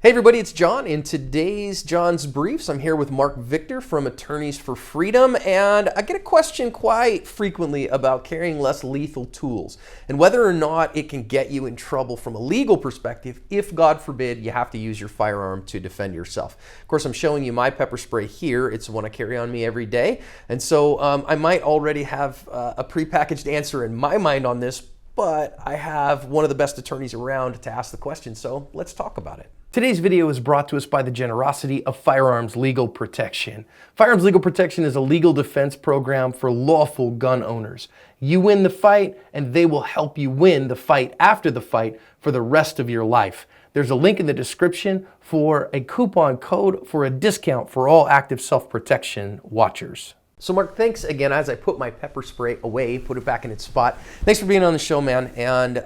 Hey everybody, it's John. In today's John's Briefs, I'm here with Marc Victor from Attorneys for Freedom, and I get a question quite frequently about carrying less lethal tools and whether or not it can get you in trouble from a legal perspective if, God forbid, you have to use your firearm to defend yourself. Of course, I'm showing you my pepper spray here. It's the one I carry on me every day, and so I might already have a prepackaged answer in my mind on this, but I have one of the best attorneys around to ask the question, so let's talk about it. Today's video is brought to us by the generosity of Firearms Legal Protection. Firearms Legal Protection is a legal defense program for lawful gun owners. You win the fight, and they will help you win the fight after the fight for the rest of your life. There's a link in the description for a coupon code for a discount for all active self-protection watchers. So Marc, thanks again as I put my pepper spray away, put it back in its spot. Thanks for being on the show, man. And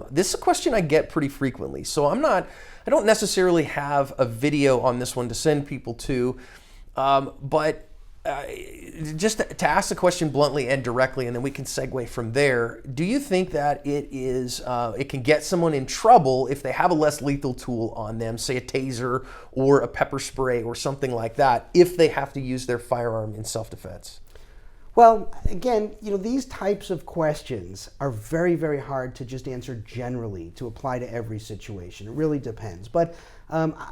this is a question I get pretty frequently. So I don't necessarily have a video on this one to send people to, but just to ask the question bluntly and directly, and then we can segue from there. Do you think that it can get someone in trouble if they have a less lethal tool on them, say a taser or a pepper spray or something like that, if they have to use their firearm in self-defense? Well, again, these types of questions are very, very hard to just answer generally, to apply to every situation. It really depends. But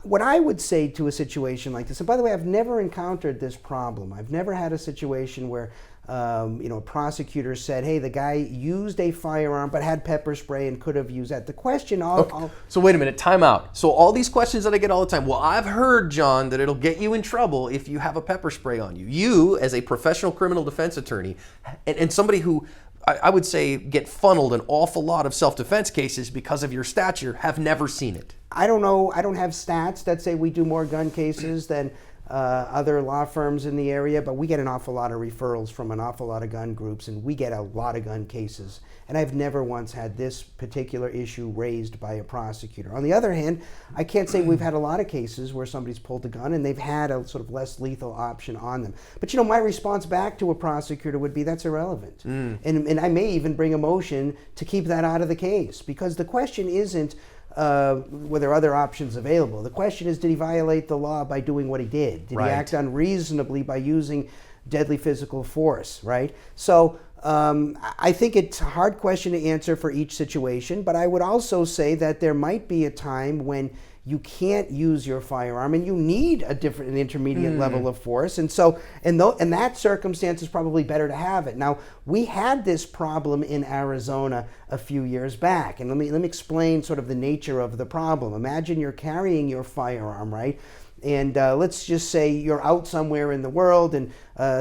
what I would say to a situation like this, and by the way, I've never encountered this problem. I've never had a situation where a prosecutor said, hey, the guy used a firearm but had pepper spray and could have used that. The question So wait a minute, time out. So all these questions that I get all the time, well, I've heard, John, that it'll get you in trouble if you have a pepper spray on you. You, as a professional criminal defense attorney, and somebody who I would say get funneled an awful lot of self-defense cases because of your stature, have never seen it. I don't know. I don't have stats that say we do more gun cases than other law firms in the area, but we get an awful lot of referrals from an awful lot of gun groups, and we get a lot of gun cases. And I've never once had this particular issue raised by a prosecutor. On the other hand, I can't say we've had a lot of cases where somebody's pulled a gun and they've had a sort of less lethal option on them. But my response back to a prosecutor would be that's irrelevant. And I may even bring a motion to keep that out of the case, because the question isn't were there other options available. The question is, did he violate the law by doing what he did? Did he act unreasonably by using deadly physical force, right? So I think it's a hard question to answer for each situation, but I would also say that there might be a time when you can't use your firearm and you need an intermediate level of force. And so in that circumstance, it's probably better to have it. Now, we had this problem in Arizona a few years back. And let me explain sort of the nature of the problem. Imagine you're carrying your firearm, right? And let's just say you're out somewhere in the world and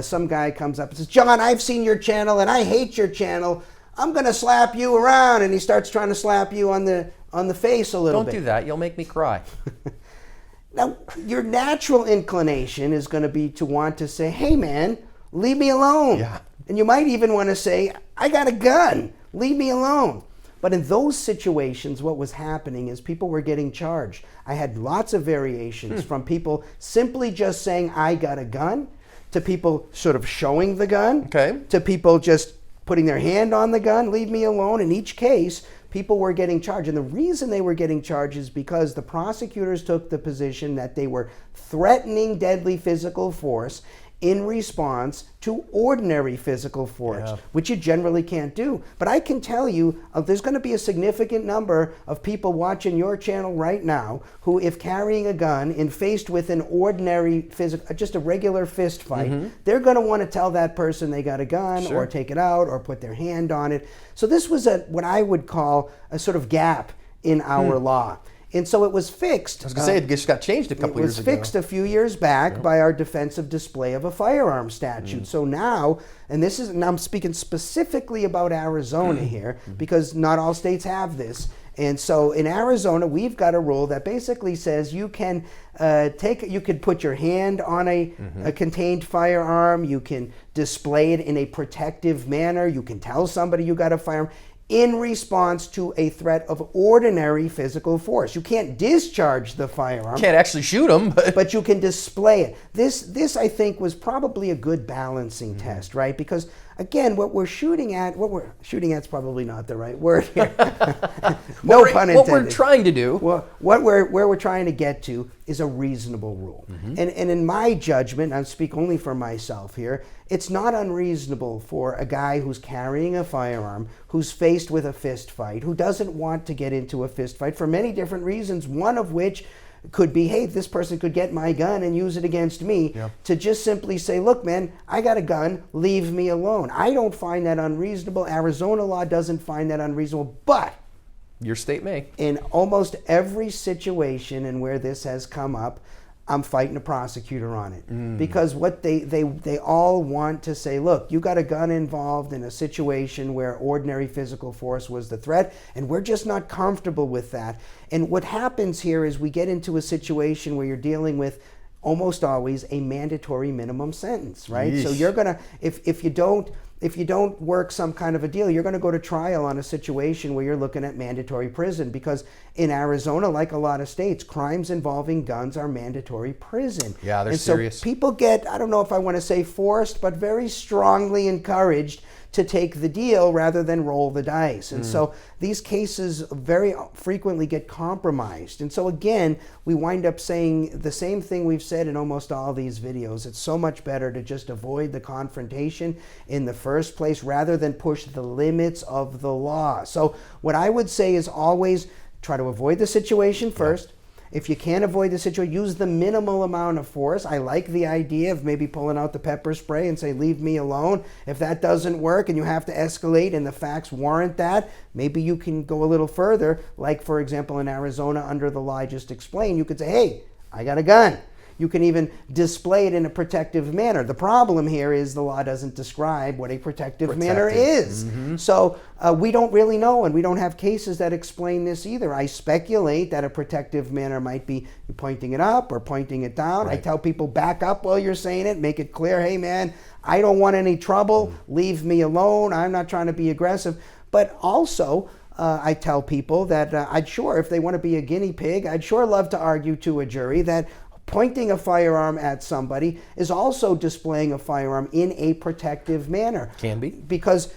some guy comes up and says, John, I've seen your channel and I hate your channel. I'm going to slap you around. And he starts trying to slap you on the face a little bit. Don't do that. You'll make me cry. Now, your natural inclination is going to be to want to say, hey, man, leave me alone. Yeah. And you might even want to say, I got a gun. Leave me alone. But in those situations, what was happening is people were getting charged. I had lots of variations from people simply just saying, I got a gun, to people sort of showing the gun, to people just putting their hand on the gun, leave me alone. In each case, people were getting charged. And the reason they were getting charged is because the prosecutors took the position that they were threatening deadly physical force in response to ordinary physical force, which you generally can't do. But I can tell you, there's going to be a significant number of people watching your channel right now who, if carrying a gun and faced with an ordinary just a regular fist fight, they're going to want to tell that person they got a gun or take it out or put their hand on it. So this was what I would call a sort of gap in our law. And so it was fixed. I was going to say, it just got changed a couple years ago. It was fixed a few years back by our defensive display of a firearm statute. So now, and I'm speaking specifically about Arizona here, because not all states have this. And so in Arizona, we've got a rule that basically says you can put your hand on a contained firearm, you can display it in a protective manner, you can tell somebody you got a firearm in response to a threat of ordinary physical force. You can't discharge the firearm. Can't actually shoot them, but you can display it. This I think was probably a good balancing test, right? Because again, what we're shooting at's probably not the right word here. No pun intended. What we're trying to do. Well, where we're trying to get to is a reasonable rule. And in my judgment, I'll speak only for myself here, it's not unreasonable for a guy who's carrying a firearm, who's faced with a fist fight, who doesn't want to get into a fist fight for many different reasons, one of which could be, hey, this person could get my gun and use it against me, to just simply say, look, man, I got a gun, leave me alone. I don't find that unreasonable. Arizona law doesn't find that unreasonable, but your state may. In almost every situation and where this has come up, I'm fighting a prosecutor on it. Because what they all want to say, look, you got a gun involved in a situation where ordinary physical force was the threat, and we're just not comfortable with that. And what happens here is we get into a situation where you're dealing with almost always a mandatory minimum sentence, right? Yeesh. So you're gonna, if you don't work some kind of a deal, you're going to go to trial on a situation where you're looking at mandatory prison, because in Arizona, like a lot of states, crimes involving guns are mandatory prison. Yeah, they're and serious. So people get, I don't know if I want to say forced, but very strongly encouraged to take the deal rather than roll the dice. And so these cases very frequently get compromised. And so again, we wind up saying the same thing we've said in almost all these videos. It's so much better to just avoid the confrontation in the first place rather than push the limits of the law. So what I would say is always try to avoid the situation first. If you can't avoid the situation, use the minimal amount of force. I like the idea of maybe pulling out the pepper spray and say, leave me alone. If that doesn't work and you have to escalate and the facts warrant that, maybe you can go a little further. Like, for example, in Arizona, under the law I just explained, you could say, hey, I got a gun. You can even display it in a protective manner. The problem here is the law doesn't describe what a protective manner is. So we don't really know, and we don't have cases that explain this either. I speculate that a protective manner might be pointing it up or pointing it down. I tell people, back up while you're saying it, make it clear, hey man, I don't want any trouble, leave me alone, I'm not trying to be aggressive. But also, I tell people that I'd sure, if they want to be a guinea pig, I'd sure love to argue to a jury that pointing a firearm at somebody is also displaying a firearm in a protective manner. Can be. Because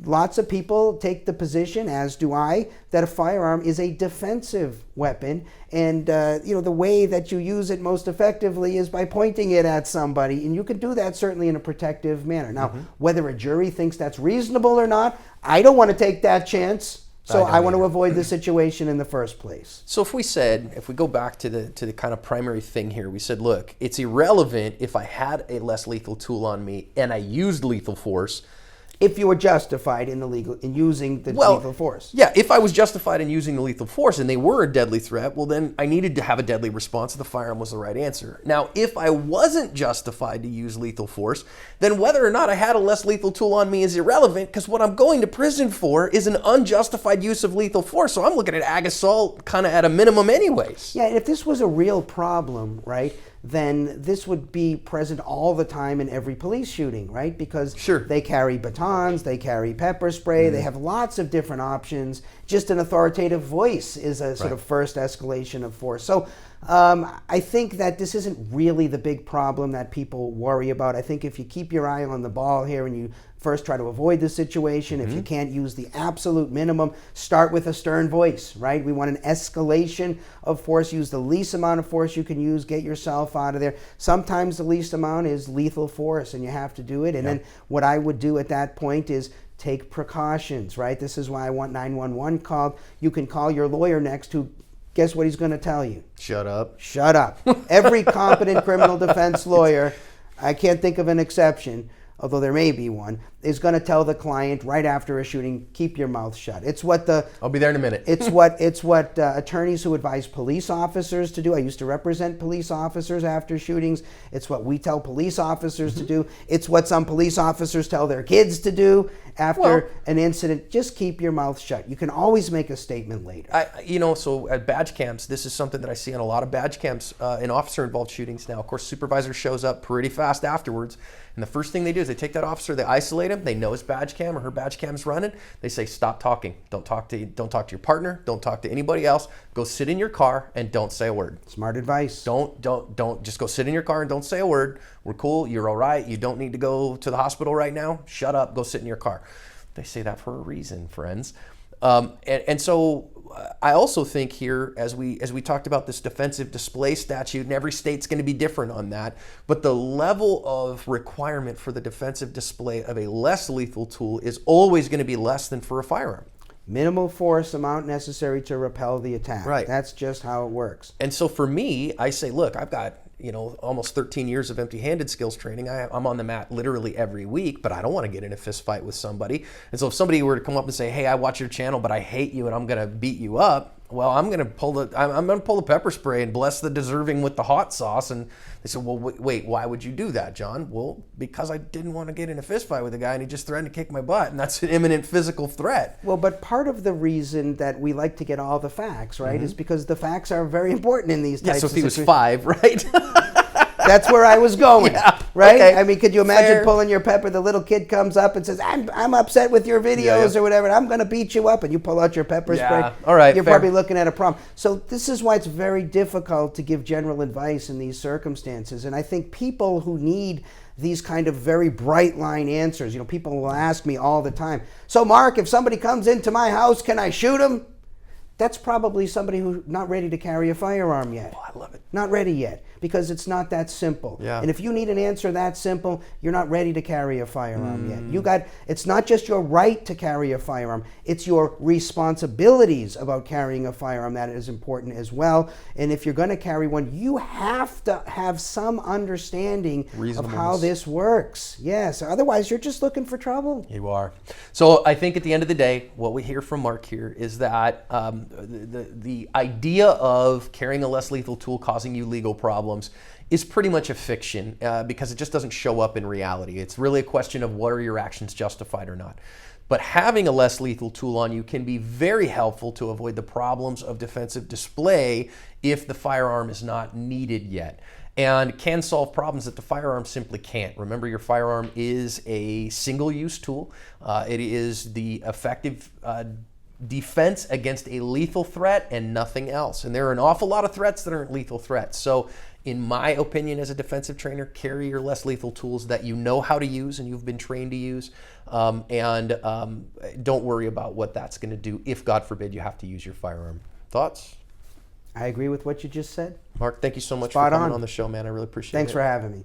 lots of people take the position, as do I, that a firearm is a defensive weapon. And the way that you use it most effectively is by pointing it at somebody. And you can do that certainly in a protective manner. Now, whether a jury thinks that's reasonable or not, I don't want to take that chance. So I want to avoid the situation in the first place. So if we go back to the kind of primary thing here, we said, look, it's irrelevant if I had a less lethal tool on me and I used lethal force. If you were justified in using the lethal force. Yeah, if I was justified in using the lethal force and they were a deadly threat, well then I needed to have a deadly response. The firearm was the right answer. Now, if I wasn't justified to use lethal force, then whether or not I had a less lethal tool on me is irrelevant, because what I'm going to prison for is an unjustified use of lethal force. So I'm looking at ag assault kind of at a minimum anyways. Yeah, if this was a real problem, right, then this would be present all the time in every police shooting, right? Because they carry batons, they carry pepper spray, they have lots of different options. Just an authoritative voice is a sort of first escalation of force. So I think that this isn't really the big problem that people worry about. I think if you keep your eye on the ball here and you first try to avoid the situation, if you can't use the absolute minimum, start with a stern voice, right? We want an escalation of force. Use the least amount of force you can use. Get yourself out of there. Sometimes the least amount is lethal force and you have to do it. And then what I would do at that point is take precautions, right? This is why I want 911 called. You can call your lawyer next, who, guess what he's going to tell you? Shut up. Shut up. Every competent criminal defense lawyer, I can't think of an exception, although there may be one, is going to tell the client right after a shooting, keep your mouth shut. It's what I'll be there in a minute. It's what attorneys who advise police officers to do. I used to represent police officers after shootings. It's what we tell police officers to do. It's what some police officers tell their kids to do. after an incident, just keep your mouth shut. You can always make a statement later. So at badge camps, this is something that I see on a lot of badge camps in officer-involved shootings now. Of course, supervisor shows up pretty fast afterwards, and the first thing they do is they take that officer, they isolate him, they know his badge cam or her badge cam's running, they say, stop talking. Don't talk to your partner, don't talk to anybody else, go sit in your car and don't say a word. Smart advice. Don't just go sit in your car and don't say a word. We're cool, you're all right, you don't need to go to the hospital right now, shut up, go sit in your car. They say that for a reason, friends. So I also think here, as we talked about this defensive display statute, and every state's going to be different on that, but the level of requirement for the defensive display of a less lethal tool is always going to be less than for a firearm. Minimal force amount necessary to repel the attack. Right. That's just how it works. And so for me, I say, look, I've got almost 13 years of empty-handed skills training. I'm on the mat literally every week, but I don't want to get in a fist fight with somebody. And so if somebody were to come up and say, hey, I watch your channel, but I hate you and I'm going to beat you up, well, I'm going to pull the pepper spray and bless the deserving with the hot sauce. And they said, well, wait, why would you do that, John? Well, because I didn't want to get in a fist fight with a guy and he just threatened to kick my butt, and that's an imminent physical threat. Well, but part of the reason that we like to get all the facts, right, is because the facts are very important in these types of situations. So if he was 5, right? That's where I was going, right? Okay. I mean, could you imagine Fair. pulling your pepper? The little kid comes up and says, I'm upset with your videos or whatever, and I'm going to beat you up, and you pull out your pepper spray. All right, You're fair. probably looking at a problem. So this is why it's very difficult to give general advice in these circumstances. And I think people who need these kind of very bright line answers, people will ask me all the time, so Mark, if somebody comes into my house, can I shoot him? That's probably somebody who's not ready to carry a firearm yet. Oh, I love it. Not ready yet, because it's not that simple. Yeah. And if you need an answer that simple, you're not ready to carry a firearm yet. It's not just your right to carry a firearm, it's your responsibilities about carrying a firearm that is important as well. And if you're going to carry one, you have to have some understanding of how this works. Yes, otherwise you're just looking for trouble. You are. So I think at the end of the day, what we hear from Mark here is that the idea of carrying a less lethal tool causing you legal problems is pretty much a fiction because it just doesn't show up in reality. It's really a question of what are your actions justified or not. But having a less lethal tool on you can be very helpful to avoid the problems of defensive display if the firearm is not needed yet, and can solve problems that the firearm simply can't. Remember, your firearm is a single-use tool. It is the effective defense against a lethal threat and nothing else. And there are an awful lot of threats that aren't lethal threats. So in my opinion, as a defensive trainer, carry your less lethal tools that you know how to use and you've been trained to use. And don't worry about what that's going to do if, God forbid, you have to use your firearm. Thoughts? I agree with what you just said. Mark, thank you so much Spot for coming on on the show, man. I really appreciate it. Thanks for having me.